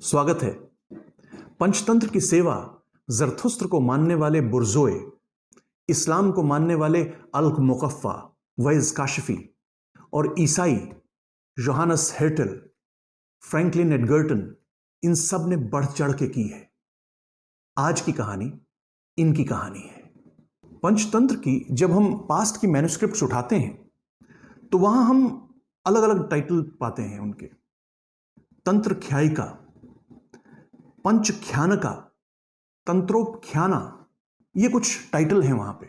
स्वागत है। पंचतंत्र की सेवा ज़रथुस्त्र को मानने वाले बुर्ज़ोए, इस्लाम को मानने वाले अल्क मुकफ़ा वैज़ काशिफ़ी और ईसाई जोहानस हेर्टल, फ्रैंकलिन एडगर्टन, इन सब ने बढ़ चढ़ के की है। आज की कहानी इनकी कहानी है। पंचतंत्र की जब हम पास्ट की मैन्युस्क्रिप्ट्स उठाते हैं तो वहां हम अलग अलग टाइटल पाते हैं उनके। तंत्रख्यायिका, पंचख्यानका, तंत्रोपख्याना, ये कुछ टाइटल हैं वहां पे।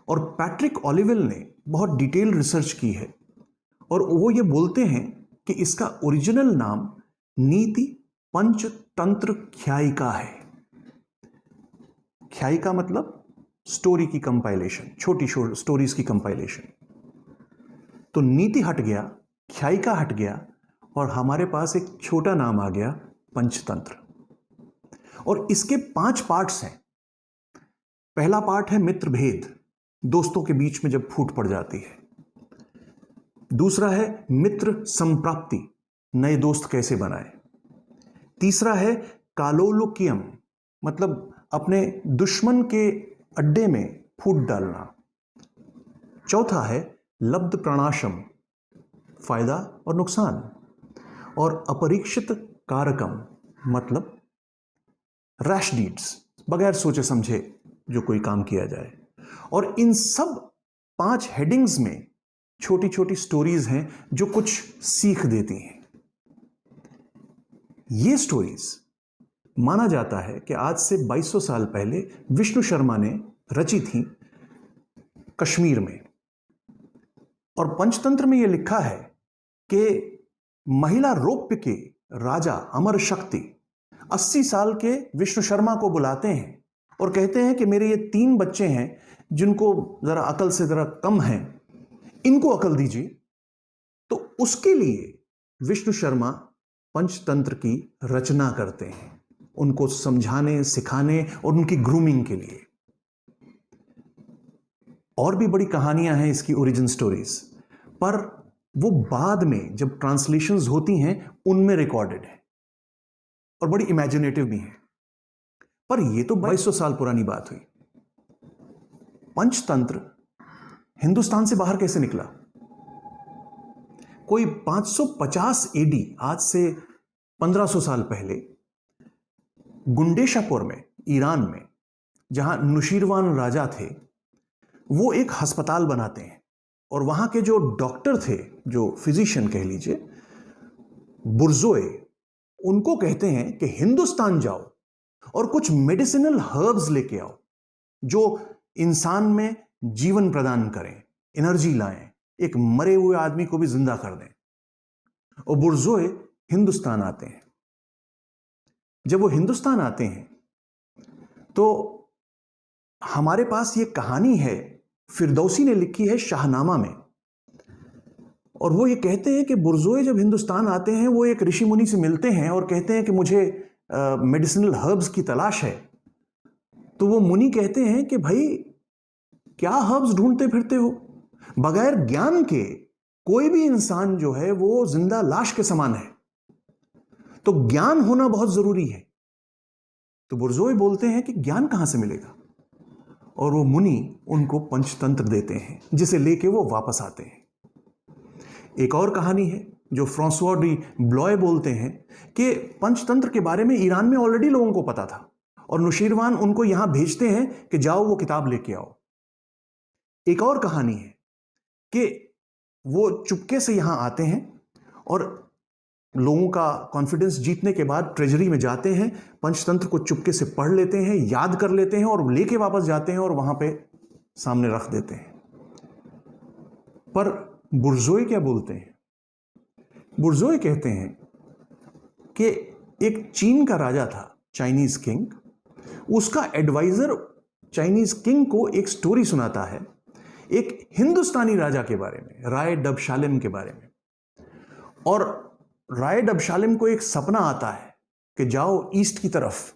और पैट्रिक ओलिवेल ने बहुत डिटेल रिसर्च की है और वो ये बोलते हैं कि इसका ओरिजिनल नाम नीति पंचतंत्र ख्यायिका है। ख्यायिका मतलब स्टोरी की कंपाइलेशन, छोटी स्टोरीज की कंपाइलेशन। तो नीति हट गया, ख्यायिका हट गया और हमारे पास एक छोटा नाम आ गया, पंचतंत्र। और इसके 5 पार्ट्स हैं। पहला पार्ट है मित्र भेद, दोस्तों के बीच में जब फूट पड़ जाती है। दूसरा है मित्र संप्राप्ति, नए दोस्त कैसे बनाए। तीसरा है कालोलुक्यम, मतलब अपने दुश्मन के अड्डे में फूट डालना। चौथा है लब्ध प्रणाशम, फायदा और नुकसान। और अपरीक्षित कारकम, मतलब रैश डीड्स, बगैर सोचे समझे जो कोई काम किया जाए। और इन सब 5 हेडिंग्स में छोटी छोटी स्टोरीज हैं जो कुछ सीख देती हैं। ये स्टोरीज माना जाता है कि आज से 2200 साल पहले विष्णु शर्मा ने रची थी कश्मीर में। और पंचतंत्र में यह लिखा है कि महिला रौप्य के राजा अमर शक्ति 80 साल के विष्णु शर्मा को बुलाते हैं और कहते हैं कि मेरे ये 3 बच्चे हैं जिनको जरा अकल से जरा कम है, इनको अकल दीजिए। तो उसके लिए विष्णु शर्मा पंचतंत्र की रचना करते हैं, उनको समझाने, सिखाने और उनकी ग्रूमिंग के लिए। और भी बड़ी कहानियां हैं इसकी ओरिजिन स्टोरीज, पर वो बाद में जब ट्रांसलेशंस होती हैं उनमें रिकॉर्डेड है और बड़ी इमेजिनेटिव भी है। पर ये तो 2200 साल पुरानी बात हुई। पंचतंत्र हिंदुस्तान से बाहर कैसे निकला? कोई 550 एडी, आज से 1500 साल पहले, गुंडेशापुर में, ईरान में, जहां नुशीरवान राजा थे, वो एक अस्पताल बनाते हैं। और वहां के जो डॉक्टर थे, जो फिजिशियन कह लीजिए, बुर्ज़ोए, उनको कहते हैं कि हिंदुस्तान जाओ और कुछ मेडिसिनल हर्ब्स लेके आओ जो इंसान में जीवन प्रदान करें, एनर्जी लाएं, एक मरे हुए आदमी को भी जिंदा कर दें। और बुर्ज़ोए हिंदुस्तान आते हैं। जब वो हिंदुस्तान आते हैं तो हमारे पास ये कहानी है, फिरदौसी ने लिखी है शाहनामा में। और वो ये कहते हैं कि बुर्ज़ोए जब हिंदुस्तान आते हैं, वो एक ऋषि मुनि से मिलते हैं और कहते हैं कि मुझे मेडिसिनल हर्ब्स की तलाश है। तो वो मुनि कहते हैं कि भाई क्या हर्ब्स ढूंढते फिरते हो? बगैर ज्ञान के कोई भी इंसान जो है वो जिंदा लाश के समान है, तो ज्ञान होना बहुत जरूरी है। तो बुर्ज़ोए बोलते हैं कि ज्ञान कहां से मिलेगा? और वो मुनि उनको पंचतंत्र देते हैं, जिसे लेके वो वापस आते हैं। एक और कहानी है जो फ्रांसवा डी ब्लॉय बोलते हैं कि पंचतंत्र के बारे में ईरान में ऑलरेडी लोगों को पता था और नुशीरवान उनको यहां भेजते हैं कि जाओ वो किताब लेके आओ। एक और कहानी है कि वो चुपके से यहां आते हैं और लोगों का कॉन्फिडेंस जीतने के बाद ट्रेजरी में जाते हैं, पंचतंत्र को चुपके से पढ़ लेते हैं, याद कर लेते हैं और लेके वापस जाते हैं और वहां पे सामने रख देते हैं। पर बुर्ज़ोए क्या बोलते हैं? बुर्ज़ोए कहते हैं कि एक चीन का राजा था, चाइनीज किंग। उसका एडवाइजर चाइनीज किंग को एक स्टोरी सुनाता है एक हिंदुस्तानी राजा के बारे में, राय डबशालिम के बारे में। और राय डबशालिम को एक सपना आता है कि जाओ ईस्ट की तरफ,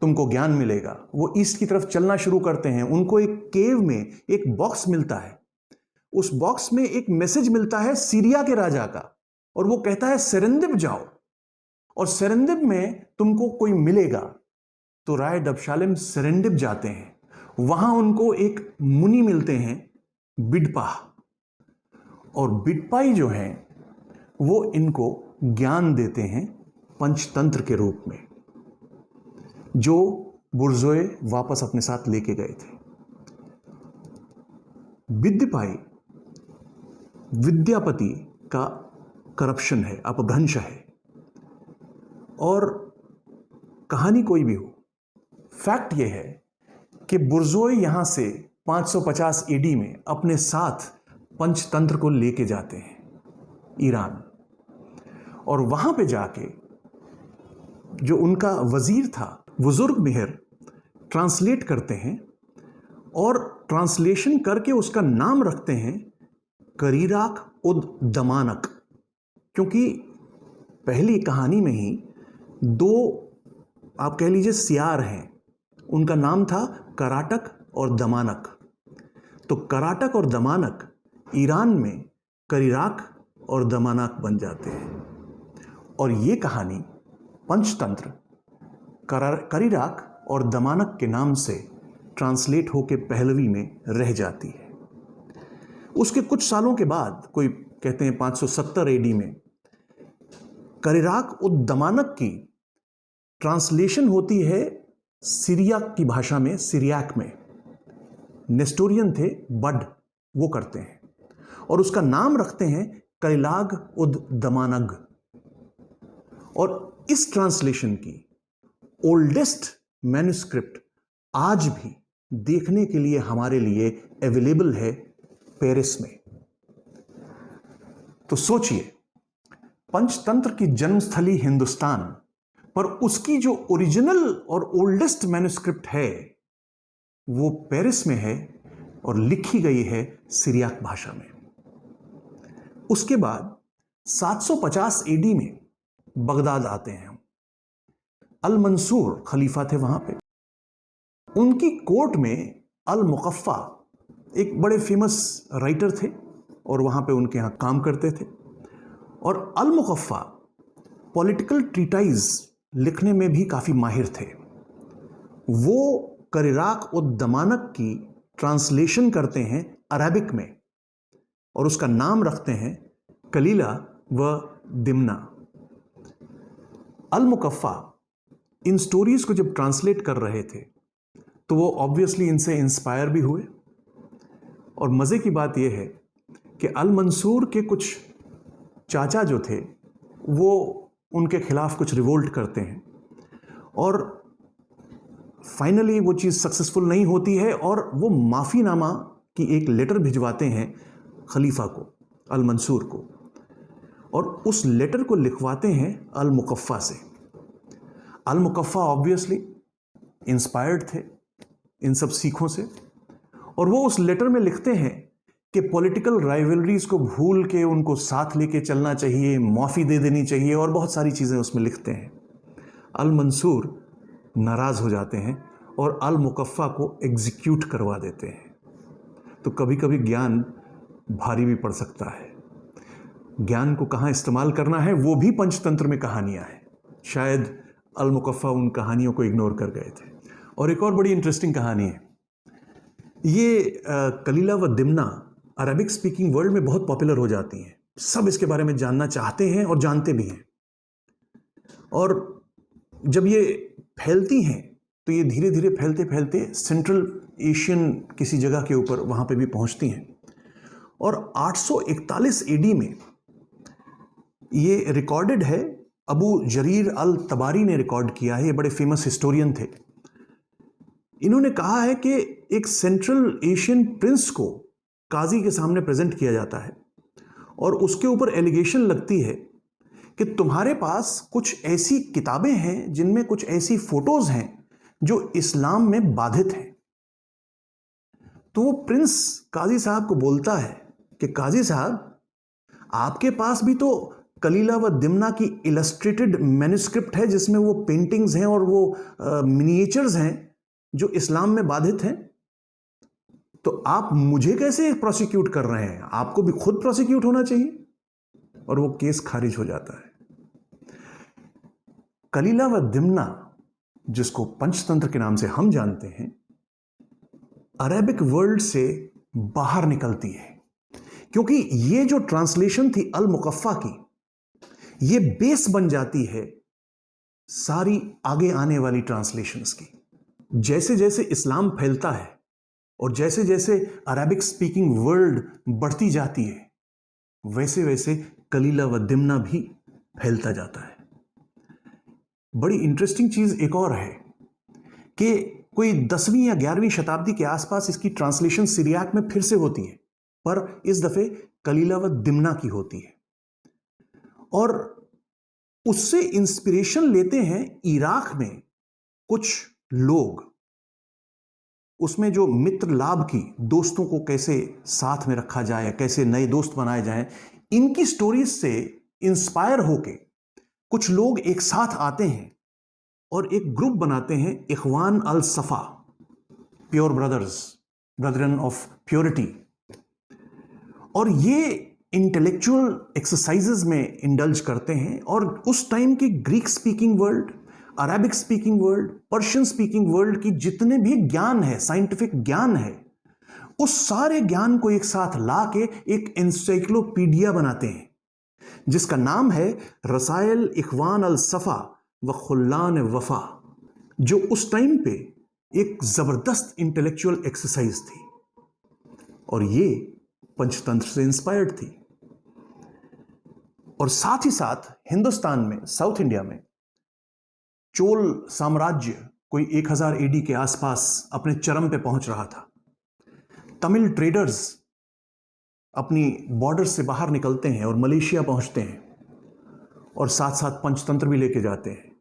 तुमको ज्ञान मिलेगा। वो ईस्ट की तरफ चलना शुरू करते हैं। उनको एक केव में एक बॉक्स मिलता है। उस बॉक्स में एक मैसेज मिलता है सीरिया के राजा का, और वो कहता है सेरेंदिप जाओ और सेरेंडिप में तुमको कोई मिलेगा। तो राय डबशालेम सेरेंडिप जाते हैं। वहां उनको एक मुनि मिलते हैं, बिडपा, और बिडपाई जो हैं वो इनको ज्ञान देते हैं पंचतंत्र के रूप में, जो बुर्जोए वापस अपने साथ लेके गए थे। बिडपाई विद्यापति का करप्शन है, अपभ्रंश है। और कहानी कोई भी हो, फैक्ट यह है कि बुर्जोए यहां से 550 एडी में अपने साथ पंचतंत्र को लेके जाते हैं ईरान, और वहां पे जाके जो उनका वजीर था बुजुर्ग मिहिर ट्रांसलेट करते हैं, और ट्रांसलेशन करके उसका नाम रखते हैं करीराक उद दमानक, क्योंकि पहली कहानी में ही दो, आप कह लीजिए, सियार हैं। उनका नाम था कराटक और दमानक। तो कराटक और दमानक ईरान में करीराक और दमानक बन जाते हैं, और ये कहानी पंचतंत्र करीराक और दमानक के नाम से ट्रांसलेट होकर पहलवी में रह जाती है। उसके कुछ सालों के बाद, कोई कहते हैं 570 एडी में, करीराक उद दमानक की ट्रांसलेशन होती है सीरियाक की भाषा में, सीरियाक में। नेस्टोरियन थे बड, वो करते हैं, और उसका नाम रखते हैं कलिलाग उद दमानग। और इस ट्रांसलेशन की ओल्डेस्ट मैन्युस्क्रिप्ट आज भी देखने के लिए हमारे लिए अवेलेबल है पेरिस में। तो सोचिए, पंचतंत्र की जन्मस्थली हिंदुस्तान, पर उसकी जो ओरिजिनल और ओल्डेस्ट मैन्युस्क्रिप्ट है वो पेरिस में है और लिखी गई है सीरियाक भाषा में। उसके बाद 750 एडी में बगदाद आते हैं। अल मंसूर खलीफा थे वहां पे। उनकी कोर्ट में अल मुकफ्फा एक बड़े फेमस राइटर थे, और वहां पे उनके यहां काम करते थे। और अल मुकफ्फा पॉलिटिकल ट्रीटाइज लिखने में भी काफी माहिर थे। वो करीराक उद दमानक की ट्रांसलेशन करते हैं अरबिक में, और उसका नाम रखते हैं कलीला व Dimna. Al Muqaffa in stories को जब ट्रांसलेट कर रहे थे तो वो ऑब्वियसली इनसे इंस्पायर भी हुए। और मज़े की बात यह है कि अल मंसूर के कुछ चाचा जो थे वो उनके खिलाफ कुछ रिवोल्ट करते हैं, और फाइनली वो चीज़ सक्सेसफुल नहीं होती है, और वो माफ़ीनामा की एक लेटर भिजवाते हैं खलीफा को, अल मंसूर को, और उस लेटर को लिखवाते हैं अल मुकफ्फा से। अल मुकफ्फा ऑब्वियसली इंस्पायर्ड थे इन सब सीखों से, और वो उस लेटर में लिखते हैं कि पॉलिटिकल राइवलरीज को भूल के उनको साथ लेके चलना चाहिए, माफ़ी दे देनी चाहिए, और बहुत सारी चीज़ें उसमें लिखते हैं। अल मंसूर नाराज़ हो जाते हैं और अल मुकफ्फा को एग्जीक्यूट करवा देते हैं। तो कभी कभी ज्ञान भारी भी पड़ सकता है। ज्ञान को कहाँ इस्तेमाल करना है वो भी पंचतंत्र में कहानियाँ हैं। शायद अल मुकफ्फा उन कहानियों को इग्नोर कर गए थे। और एक और बड़ी इंटरेस्टिंग कहानी है, ये कलीला व दिमना अरबिक स्पीकिंग वर्ल्ड में बहुत पॉपुलर हो जाती हैं। सब इसके बारे में जानना चाहते हैं और जानते भी हैं। और जब ये फैलती हैं तो ये धीरे धीरे फैलते फैलते सेंट्रल एशियन किसी जगह के ऊपर वहाँ पे भी पहुँचती हैं। और 841 एडी में ये रिकॉर्डेड है, अबू जरीर अल तबारी ने रिकॉर्ड किया है। ये बड़े फेमस हिस्टोरियन थे। इन्होंने कहा है कि एक सेंट्रल एशियन प्रिंस को काजी के सामने प्रेजेंट किया जाता है, और उसके ऊपर एलिगेशन लगती है कि तुम्हारे पास कुछ ऐसी किताबें हैं जिनमें कुछ ऐसी फोटोज हैं जो इस्लाम में बाधित हैं। तो वो प्रिंस काजी साहब को बोलता है कि काजी साहब, आपके पास भी तो कलीला व दिमना की इलस्ट्रेटेड मैन्युस्क्रिप्ट है जिसमें वो पेंटिंग्स हैं और वो मिनिएचर्स हैं जो इस्लाम में बाधित हैं। तो आप मुझे कैसे प्रोसिक्यूट कर रहे हैं? आपको भी खुद प्रोसिक्यूट होना चाहिए। और वो केस खारिज हो जाता है। कलीला व दिमना, जिसको पंचतंत्र के नाम से हम जानते हैं, अरेबिक वर्ल्ड से बाहर निकलती है, क्योंकि ये जो ट्रांसलेशन थी अल मुकफ्फा की, ये बेस बन जाती है सारी आगे आने वाली ट्रांसलेशंस की। जैसे जैसे इस्लाम फैलता है और जैसे जैसे अरेबिक स्पीकिंग वर्ल्ड बढ़ती जाती है, वैसे वैसे कलीला व दिमना भी फैलता जाता है। बड़ी इंटरेस्टिंग चीज एक और है कि कोई 10वीं या 11वीं शताब्दी के आसपास इसकी ट्रांसलेशन सिरियाक में फिर से होती है, पर इस दफे कलीला व दिमना की होती है। और उससे इंस्पिरेशन लेते हैं इराक में कुछ लोग, उसमें जो मित्र लाभ की, दोस्तों को कैसे साथ में रखा जाए, कैसे नए दोस्त बनाए जाएं, इनकी स्टोरीज से इंस्पायर होके कुछ लोग एक साथ आते हैं और एक ग्रुप बनाते हैं, इखवान अल सफा, pure brothers, Brethren of purity. और ये इंटेलेक्चुअल एक्सरसाइजेज में इंडल्ज करते हैं। और उस टाइम की Greek speaking world, Arabic speaking world, Persian speaking world की जितने भी ज्ञान है, साइंटिफिक ज्ञान है, उस सारे ज्ञान को एक साथ ला के एक एनसाइक्लोपीडिया बनाते हैं, जिसका नाम है रसायल इखवान अल सफा व खुल्लान वफा, जो उस टाइम पे एक जबरदस्त इंटेलेक्चुअल एक्सरसाइज थी और ये पंचतंत्र से इंस्पायर्ड थी। और साथ ही साथ हिंदुस्तान में, साउथ इंडिया में, चोल साम्राज्य कोई 1000 एडी के आसपास अपने चरम पे पहुंच रहा था। तमिल ट्रेडर्स अपनी बॉर्डर से बाहर निकलते हैं और मलेशिया पहुंचते हैं और साथ साथ पंचतंत्र भी लेके जाते हैं।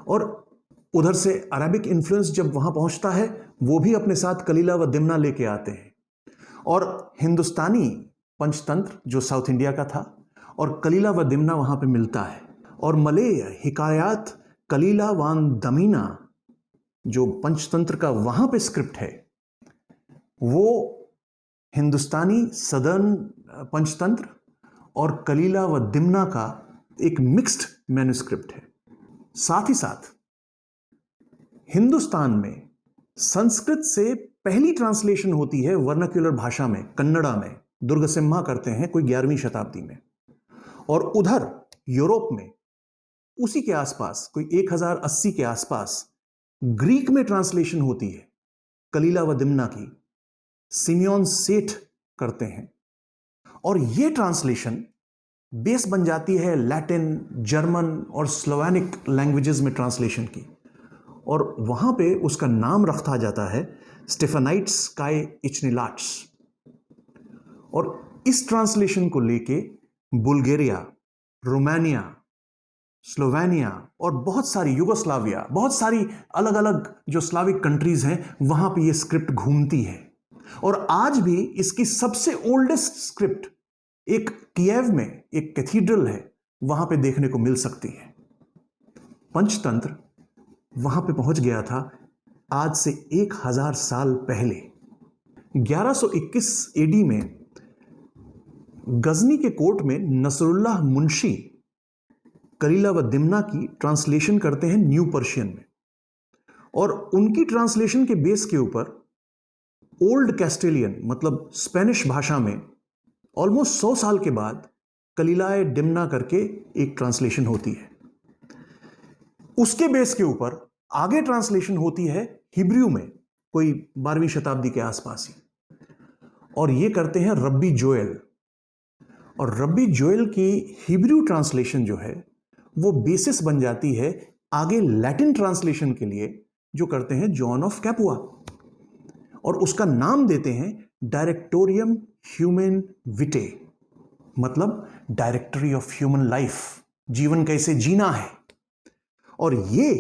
और उधर से अरेबिक इन्फ्लुएंस जब वहां पहुंचता है, वो भी अपने साथ कलीला व दिमना लेके आते हैं। और हिंदुस्तानी पंचतंत्र जो साउथ इंडिया का था और कलीला व दिमना वहां पे मिलता है। और मलय हिकायात कलीला वान दमीना, जो पंचतंत्र का वहां पे स्क्रिप्ट है, वो हिंदुस्तानी सदर्न पंचतंत्र और कलीला व दिमना का एक मिक्स्ड मैन्युस्क्रिप्ट है। साथ ही साथ हिंदुस्तान में संस्कृत से पहली ट्रांसलेशन होती है वर्नाक्युलर भाषा में, कन्नड़ा में, दुर्गसिम्हा करते हैं कोई 11वीं शताब्दी में। और उधर यूरोप में उसी के आसपास कोई 1080 के आसपास ग्रीक में ट्रांसलेशन होती है कलीला व दिमना की, सिमियोन सेठ करते हैं। और ये ट्रांसलेशन बेस बन जाती है लैटिन, जर्मन और स्लोवेनिक लैंग्वेजेस में ट्रांसलेशन की। और वहां पे उसका नाम रखा जाता है स्टेफेनाइट्स काय इचनिलाट्स। और इस ट्रांसलेशन को लेके बुल्गारिया, रोमानिया, स्लोवेनिया और बहुत सारी, युगोस्लाविया, बहुत सारी अलग अलग जो स्लाविक कंट्रीज हैं, वहां पे ये स्क्रिप्ट घूमती है। और आज भी इसकी सबसे ओल्डेस्ट स्क्रिप्ट एक किएव में एक कैथीड्रल है, वहां पे देखने को मिल सकती है। पंचतंत्र वहां पे पहुंच गया था आज से 1000 साल पहले। 1121 एडी में गजनी के कोर्ट में नसरुल्लाह मुंशी कलीला व दिमना की ट्रांसलेशन करते हैं न्यू पर्शियन में। और उनकी ट्रांसलेशन के बेस के ऊपर ओल्ड कैस्टेलियन, मतलब स्पेनिश भाषा में, ऑलमोस्ट 100 साल के बाद कलीलाए दिमना करके एक ट्रांसलेशन होती है। उसके बेस के ऊपर आगे ट्रांसलेशन होती है हिब्रू में, कोई 12वीं शताब्दी के आसपास ही। और ये करते हैं रब्बी जोएल। और रब्बी जोएल की हिब्रू ट्रांसलेशन जो है वो बेसिस बन जाती है आगे लैटिन ट्रांसलेशन के लिए, जो करते हैं जॉन ऑफ कैपुआ। और उसका नाम देते हैं डायरेक्टोरियम ह्यूमन विटे, मतलब डायरेक्टरी ऑफ ह्यूमन लाइफ, जीवन कैसे जीना है। और ये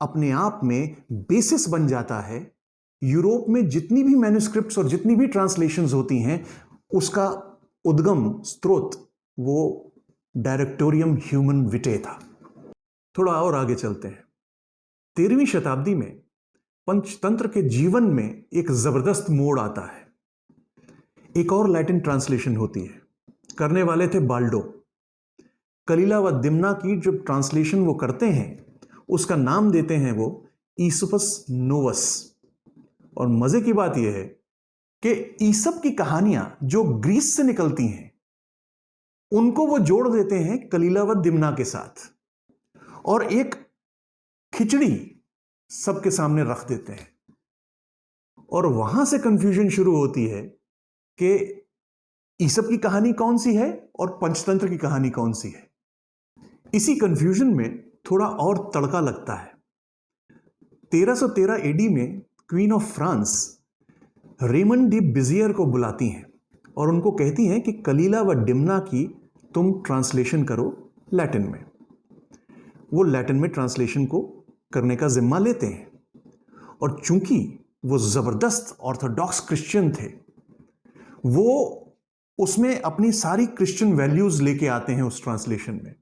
अपने आप में बेसिस बन जाता है यूरोप में जितनी भी मैन्युस्क्रिप्ट्स और जितनी भी ट्रांसलेशंस होती हैं, उसका उद्गम स्रोत वो डायरेक्टोरियम ह्यूमन विटे था। थोड़ा और आगे चलते हैं। 13वीं शताब्दी में पंचतंत्र के जीवन में एक जबरदस्त मोड़ आता है। एक और लैटिन ट्रांसलेशन होती है, करने वाले थे बाल्डो। कलीला व दिमना की जो ट्रांसलेशन वो करते हैं उसका नाम देते हैं वो ईसपस नोवस। और मजे की बात यह है कि ईसप की कहानियां जो ग्रीस से निकलती हैं उनको वो जोड़ देते हैं कलीला व दिमना के साथ और एक खिचड़ी सबके सामने रख देते हैं। और वहां से कंफ्यूजन शुरू होती है कि ईसप की कहानी कौन सी है और पंचतंत्र की कहानी कौन सी है। इसी कंफ्यूजन में थोड़ा और तड़का लगता है। 1313 एडी में queen of France Raymond D busier को बुलाती हैं और उनको कहती हैं कि कलीला व डिमना की तुम ट्रांसलेशन करो लैटिन में। वो लैटिन में ट्रांसलेशन को करने का जिम्मा लेते हैं और चूंकि वो जबरदस्त ऑर्थोडॉक्स क्रिश्चियन थे, वो उसमें अपनी सारी क्रिश्चियन वैल्यूज लेके आते हैं उस ट्रांसलेशन में।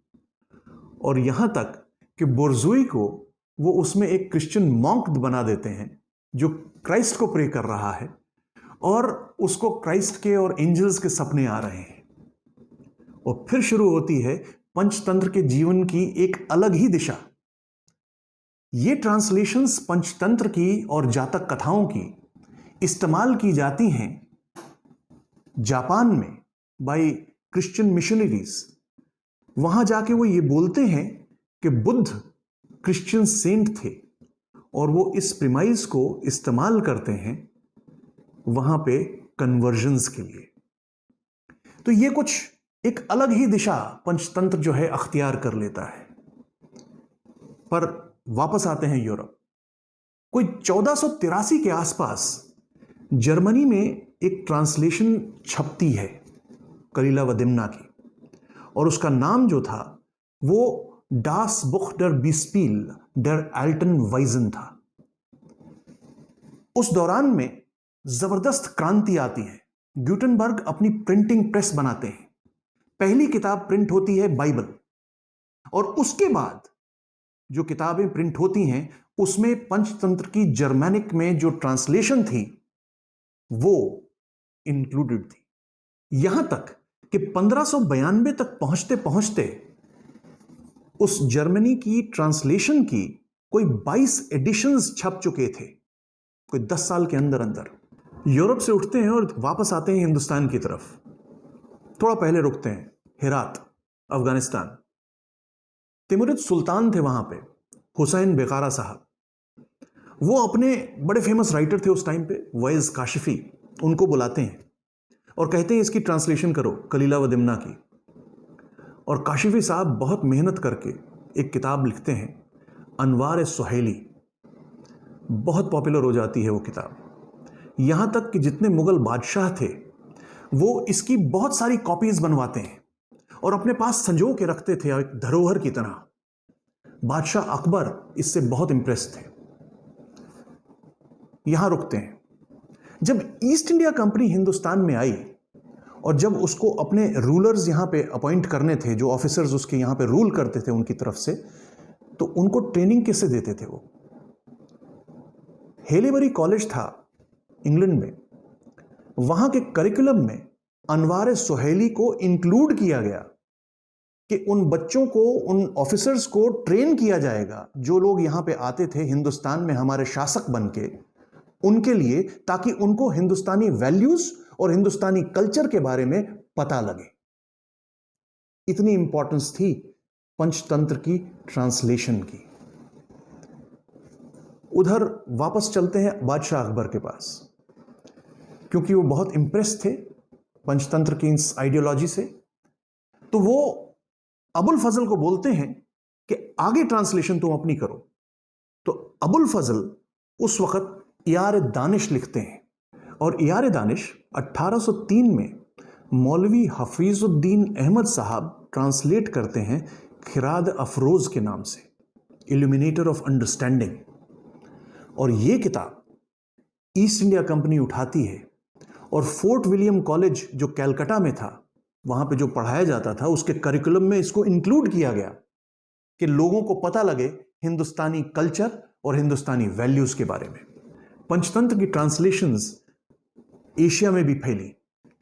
और यहां तक कि बोर्जुई को वो उसमें एक क्रिश्चियन मॉन्क बना देते हैं जो क्राइस्ट को प्रे कर रहा है और उसको क्राइस्ट के और एंजल्स के सपने आ रहे हैं। और फिर शुरू होती है पंचतंत्र के जीवन की एक अलग ही दिशा। ये ट्रांसलेशंस पंचतंत्र की और जातक कथाओं की इस्तेमाल की जाती हैं जापान में बाय क्रिश्चियन मिशनरीज। वहां जाके वो ये बोलते हैं कि बुद्ध क्रिश्चियन सेंट थे और वो इस प्रीमाइस को इस्तेमाल करते हैं वहां पे कन्वर्जन्स के लिए। तो ये कुछ एक अलग ही दिशा पंचतंत्र जो है अख्तियार कर लेता है। पर वापस आते हैं यूरोप। कोई 1483 के आसपास जर्मनी में एक ट्रांसलेशन छपती है कलीला व दिमना की और उसका नाम जो था वो डास बुख डर बीस्पील डर एल्टन वाइजन था। उस दौरान में जबरदस्त क्रांति आती है। ग्यूटेनबर्ग अपनी प्रिंटिंग प्रेस बनाते हैं। पहली किताब प्रिंट होती है बाइबल और उसके बाद जो किताबें प्रिंट होती हैं उसमें पंचतंत्र की जर्मनिक में जो ट्रांसलेशन थी वो इंक्लूडेड थी। यहां तक कि 1592 तक पहुंचते पहुंचते उस जर्मनी की ट्रांसलेशन की कोई 22 एडिशंस छप चुके थे, कोई 10 साल के अंदर अंदर। यूरोप से उठते हैं और वापस आते हैं हिंदुस्तान की तरफ। थोड़ा पहले रुकते हैं हेरात, अफगानिस्तान। तिमुरिद सुल्तान थे वहां पे, हुसैन बेकारा साहब। वो अपने बड़े फेमस राइटर थे उस टाइम पे, वैज काशिफी, उनको बुलाते हैं और कहते हैं इसकी ट्रांसलेशन करो कलीला व दिमना की। और काशिफी साहब बहुत मेहनत करके एक किताब लिखते हैं, अनवार सुहेली। बहुत पॉपुलर हो जाती है वो किताब। यहां तक कि जितने मुगल बादशाह थे वो इसकी बहुत सारी कॉपीज बनवाते हैं और अपने पास संजो के रखते थे एक धरोहर की तरह। बादशाह अकबर इससे बहुत इंप्रेस थे। यहां रुकते हैं। जब ईस्ट इंडिया कंपनी हिंदुस्तान में आई और जब उसको अपने रूलर्स यहां पे अपॉइंट करने थे, जो ऑफिसर्स उसके यहां पे रूल करते थे उनकी तरफ से, तो उनको ट्रेनिंग कैसे देते थे वो? हेलीबरी कॉलेज था इंग्लैंड में, वहां के करिकुलम में अनवार सुहेली को इंक्लूड किया गया कि उन बच्चों को, उन ऑफिसर्स को ट्रेन किया जाएगा जो लोग यहां पे आते थे हिंदुस्तान में हमारे शासक बनके, उनके लिए, ताकि उनको हिंदुस्तानी वैल्यूज और हिंदुस्तानी कल्चर के बारे में पता लगे। इतनी इंपॉर्टेंस थी पंचतंत्र की ट्रांसलेशन की। उधर वापस चलते हैं बादशाह अकबर के पास, क्योंकि वो बहुत इंप्रेस थे पंचतंत्र की इस आइडियोलॉजी से। तो वो अबुल फजल को बोलते हैं कि आगे ट्रांसलेशन तुम अपनी करो। तो अबुल फजल उस वक्त इयार दानिश लिखते हैं और इयार दानिश 1803 में मौलवी हफीजुद्दीन अहमद साहब ट्रांसलेट करते हैं खिराद अफरोज के नाम से, इल्यूमिनेटर ऑफ अंडरस्टैंडिंग। और ये किताब ईस्ट इंडिया कंपनी उठाती है और फोर्ट विलियम कॉलेज जो कैलकाटा में था, वहां पे जो पढ़ाया जाता था, उसके करिकुलम में इसको इंक्लूड किया गया कि लोगों को पता लगे हिंदुस्तानी कल्चर और हिंदुस्तानी वैल्यूज के बारे में। पंचतंत्र की ट्रांसलेशंस एशिया में भी फैली,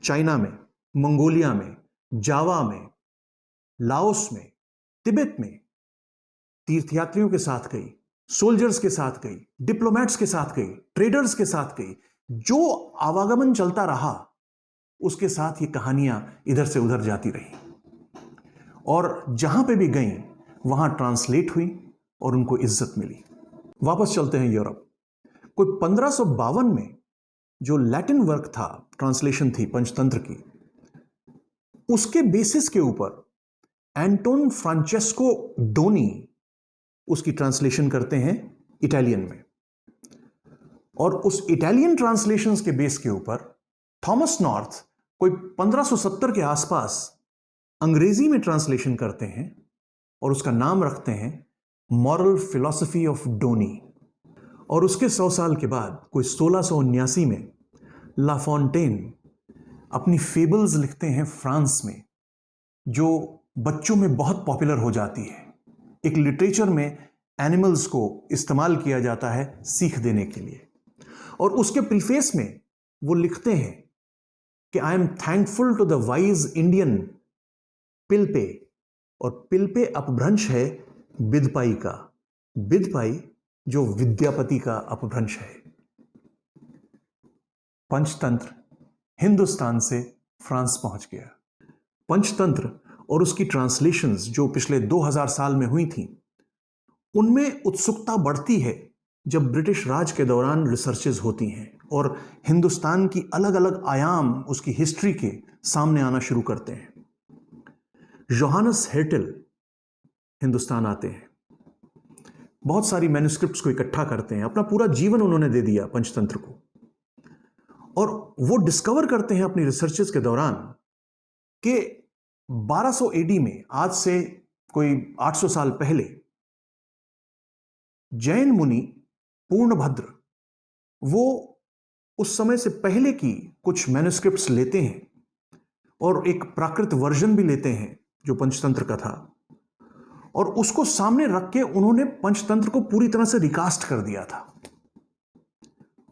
चाइना में, मंगोलिया में, जावा में, लाओस में, तिब्बत में तीर्थयात्रियों के साथ गई, सोल्जर्स के साथ गई, डिप्लोमेट्स के साथ गई, ट्रेडर्स के साथ गई। जो आवागमन चलता रहा उसके साथ ये कहानियां इधर से उधर जाती रही और जहां पे भी गई वहां ट्रांसलेट हुई और उनको इज्जत मिली। वापस चलते हैं यूरोप। कोई 1552 में जो लैटिन वर्क था, ट्रांसलेशन थी पंचतंत्र की, उसके बेसिस के ऊपर एंटोन फ्रांचेस्को डोनी उसकी ट्रांसलेशन करते हैं इटालियन में, और उस इटालियन ट्रांसलेशंस के बेस के ऊपर थॉमस नॉर्थ कोई 1570 के आसपास अंग्रेजी में ट्रांसलेशन करते हैं और उसका नाम रखते हैं मॉरल फिलॉसफी ऑफ डोनी। और उसके 100 साल के बाद कोई 1679 में ला फॉन्टेन अपनी फेबल्स लिखते हैं फ्रांस में, जो बच्चों में बहुत पॉपुलर हो जाती है। एक लिटरेचर में एनिमल्स को इस्तेमाल किया जाता है सीख देने के लिए, और उसके प्रीफेस में वो लिखते हैं कि I am thankful to the wise Indian Pilpay, और पिल्पे अपभ्रंश है बिदपाई का, बिदपाई जो विद्यापति का अपभ्रंश है। पंचतंत्र हिंदुस्तान से फ्रांस पहुंच गया। पंचतंत्र और उसकी ट्रांसलेशंस जो पिछले 2000 साल में हुई थी, उनमें उत्सुकता बढ़ती है जब ब्रिटिश राज के दौरान रिसर्चेज होती हैं और हिंदुस्तान की अलग अलग आयाम उसकी हिस्ट्री के सामने आना शुरू करते हैं। जोहानस हेर्टेल हिंदुस्तान आते हैं, बहुत सारी मैन्युस्क्रिप्ट्स को इकट्ठा करते हैं, अपना पूरा जीवन उन्होंने दे दिया पंचतंत्र को, और वो डिस्कवर करते हैं अपनी रिसर्चेज के दौरान कि 1200 एडी में, आज से कोई 800 साल पहले, जैन मुनि पूर्णभद्र वो उस समय से पहले की कुछ मैन्युस्क्रिप्ट्स लेते हैं और एक प्राकृत वर्जन भी लेते हैं जो पंचतंत्र का था, और उसको सामने रख के उन्होंने पंचतंत्र को पूरी तरह से रिकास्ट कर दिया था।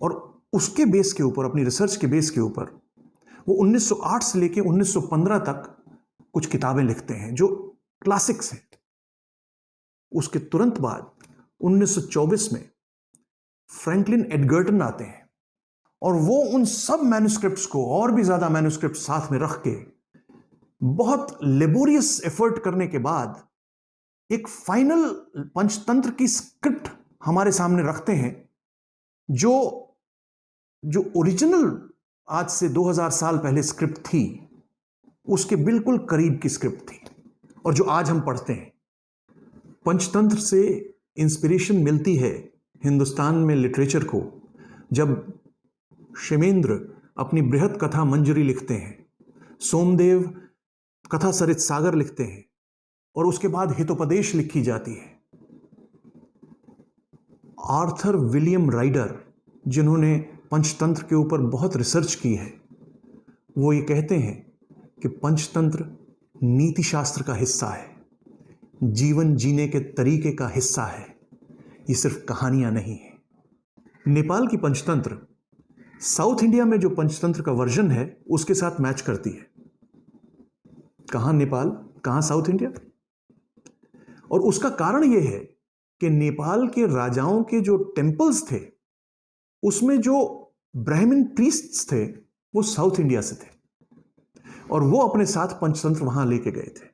और उसके बेस के ऊपर, अपनी रिसर्च के बेस के ऊपर, वो 1908 से लेके 1915 तक कुछ किताबें लिखते हैं जो क्लासिक्स हैं। उसके तुरंत बाद 1924 में फ्रैंकलिन एडगर्टन आते हैं और वो उन सब मैन्युस्क्रिप्ट्स को और भी ज्यादा मैन्युस्क्रिप्ट साथ में रख के बहुत लेबोरियस एफर्ट करने के बाद एक फाइनल पंचतंत्र की स्क्रिप्ट हमारे सामने रखते हैं, जो ओरिजिनल आज से 2000 साल पहले स्क्रिप्ट थी उसके बिल्कुल करीब की स्क्रिप्ट थी, और जो आज हम पढ़ते हैं। पंचतंत्र से इंस्पिरेशन मिलती है हिंदुस्तान में लिटरेचर को जब क्षेमेंद्र अपनी बृहत कथा मंजरी लिखते हैं, सोमदेव कथा सरित सागर लिखते हैं, और उसके बाद हितोपदेश लिखी जाती है। आर्थर विलियम राइडर, जिन्होंने पंचतंत्र के ऊपर बहुत रिसर्च की है, वो ये कहते हैं कि पंचतंत्र नीति शास्त्र का हिस्सा है, जीवन जीने के तरीके का हिस्सा है, ये सिर्फ कहानियां नहीं है। नेपाल की पंचतंत्र साउथ इंडिया में जो पंचतंत्र का वर्जन है उसके साथ मैच करती है। कहां नेपाल, कहां साउथ इंडिया? और उसका कारण यह है कि नेपाल के राजाओं के जो टेम्पल्स थे उसमें जो ब्राह्मण प्रीस्ट्स थे वो साउथ इंडिया से थे, और वो अपने साथ पंचतंत्र वहां लेके गए थे।